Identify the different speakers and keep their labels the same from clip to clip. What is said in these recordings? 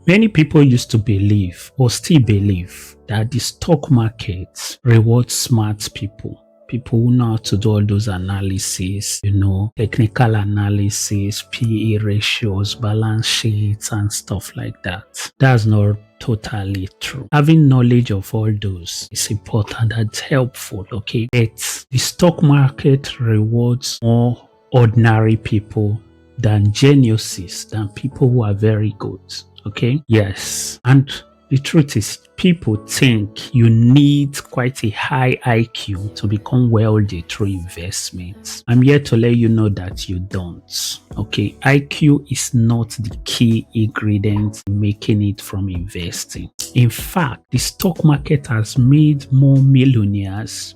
Speaker 1: Many people used to believe or still believe that the stock market rewards smart people. People who know how to do all those analysis, technical analysis, PE ratios, balance sheets, and stuff like that. That's not totally true. Having knowledge of all those is important and helpful, okay? But the stock market rewards more ordinary people than geniuses, than people who are very good. Okay. Yes. And the truth is, people think you need quite a high IQ to become wealthy through investments. I'm here to let you know that you don't. Okay. IQ is not the key ingredient in making it from investing. In fact, the stock market has made more millionaires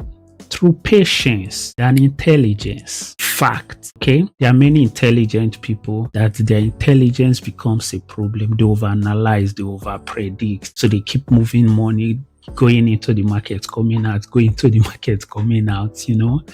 Speaker 1: through patience than intelligence. Fact. Okay, there are many intelligent people that their intelligence becomes a problem. They overanalyze, they overpredict, so they keep moving money, going into the market, coming out, going to the market, coming out,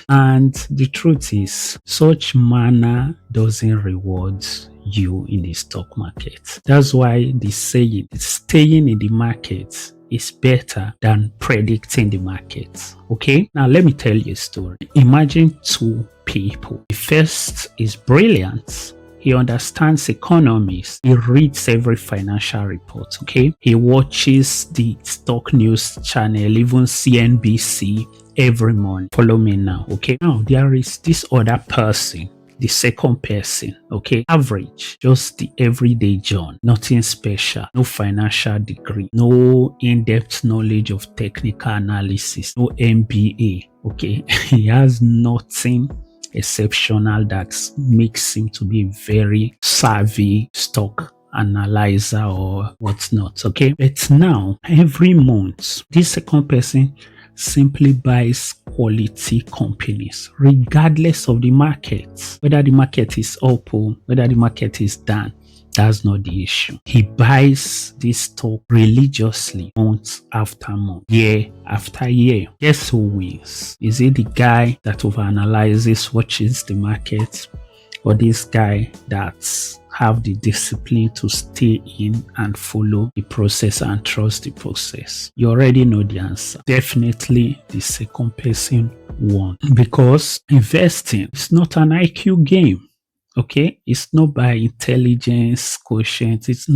Speaker 1: And the truth is, such manner doesn't reward you in the stock market. That's why they say staying in the market is better than predicting the market. Okay, now let me tell you a story. Imagine two people. The first is brilliant. He understands economics. He reads every financial report. Okay, he watches the stock news channel, even CNBC, every morning. Follow me now. Okay, now there is this other person. The second person, okay, average, just the everyday John, nothing special, no financial degree, no in-depth knowledge of technical analysis, no MBA, okay. He has nothing exceptional that makes him to be a very savvy stock analyzer or whatnot, okay. But now, every month, this second person simply buys quality companies regardless of the market, whether the market is up or whether the market is down. That's not the issue. He buys this stock religiously, month after month, year after year. Guess who wins? Is it the guy that overanalyzes, watches the market, or this guy that's have the discipline to stay in and follow the process and trust the process? You already know the answer. Definitely the second person won, because investing is not an IQ game. Okay, it's not by intelligence quotient. It's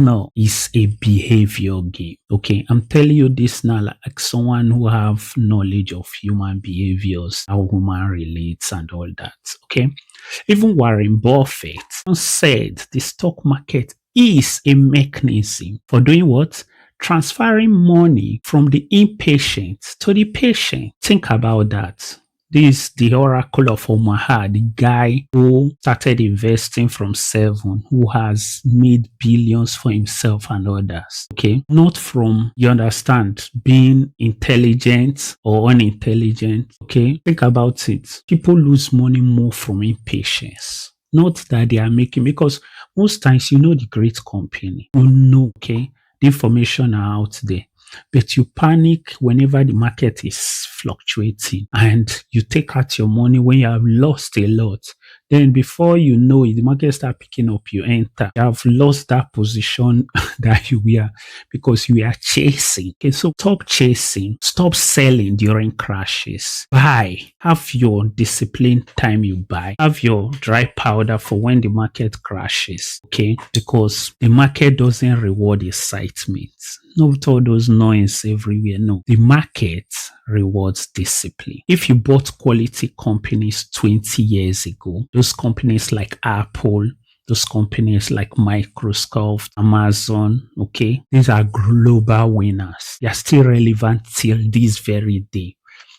Speaker 1: a behavior game. Okay, I'm telling you this now like someone who have knowledge of human behaviors, how human relates and all that. Okay, even Warren Buffett said the stock market is a mechanism for doing what? Transferring money from the impatient to the patient. Think about that. This is the Oracle of Omaha, the guy who started investing from 7, who has made billions for himself and others. Okay, not from, you understand, being intelligent or unintelligent. Okay, think about it. People lose money more from impatience. Not that they are making, because most times the great company, okay, the information are out there. But you panic whenever the market is fluctuating, and you take out your money when you have lost a lot. Then before you know it, the market start picking up, you enter. You have lost that position that you were, because you are chasing. Okay, so stop chasing, stop selling during crashes. Buy. Have your disciplined time you buy. Have your dry powder for when the market crashes. Okay, because the market doesn't reward excitement. Not all those noise everywhere. No, the market rewards discipline. If you bought quality companies 20 years ago, those companies like Apple, those companies like Microsoft, Amazon, okay, these are global winners. They are still relevant till this very day.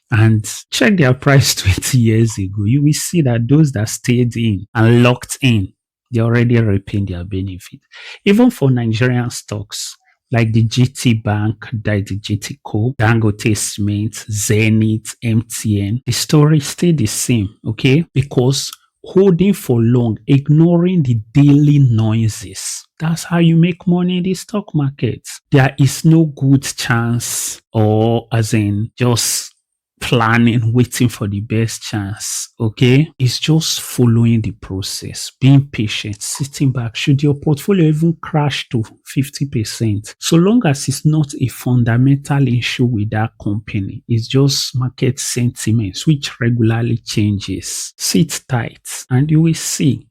Speaker 1: And check their price 20 years ago. You will see that those that stayed in and locked in, they're already reaping their benefit. Even for Nigerian stocks, like the GT Bank, the GT Co, Dangote Cement, Zenith, MTN, the story stayed the same, okay? Because holding for long, ignoring the daily noises, that's how you make money in the stock market. There is no good chance, or as in just planning, waiting for the best chance. Okay. It's just following the process, being patient, sitting back. Should your portfolio even crash to 50%, so long as it's not a fundamental issue with that company, it's just market sentiments, which regularly changes. Sit tight and you will see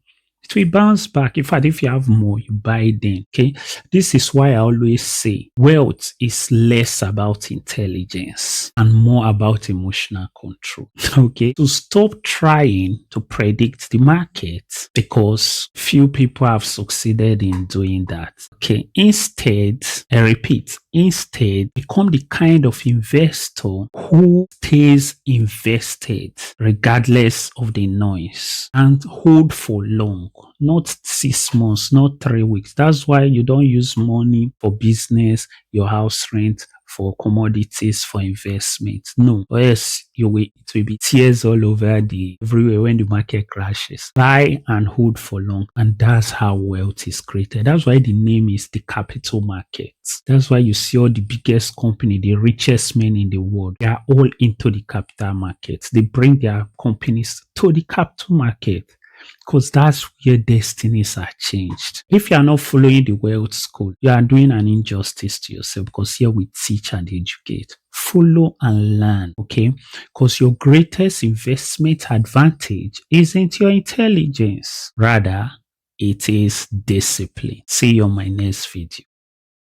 Speaker 1: it will bounce back. In fact, if you have more, you buy then. Okay. This is why I always say wealth is less about intelligence and more about emotional control. Okay. So stop trying to predict the market, because few people have succeeded in doing that. Okay. Instead, I repeat, instead, become the kind of investor who stays invested regardless of the noise and hold for long, not 6 months, not 3 weeks. That's why you don't use money for business, your house rent, for commodities, for investment. No, or else it will be tears all over the everywhere when the market crashes. Buy and hold for long, and that's how wealth is created. That's why the name is the capital markets. That's why you see all the biggest company, the richest men in the world, they are all into the capital markets. They bring their companies to the capital market, because that's where destinies are changed. If you are not following the wealth school, you are doing an injustice to yourself, because here we teach and educate. Follow and learn, okay? Because your greatest investment advantage isn't your intelligence. Rather, it is discipline. See you on my next video.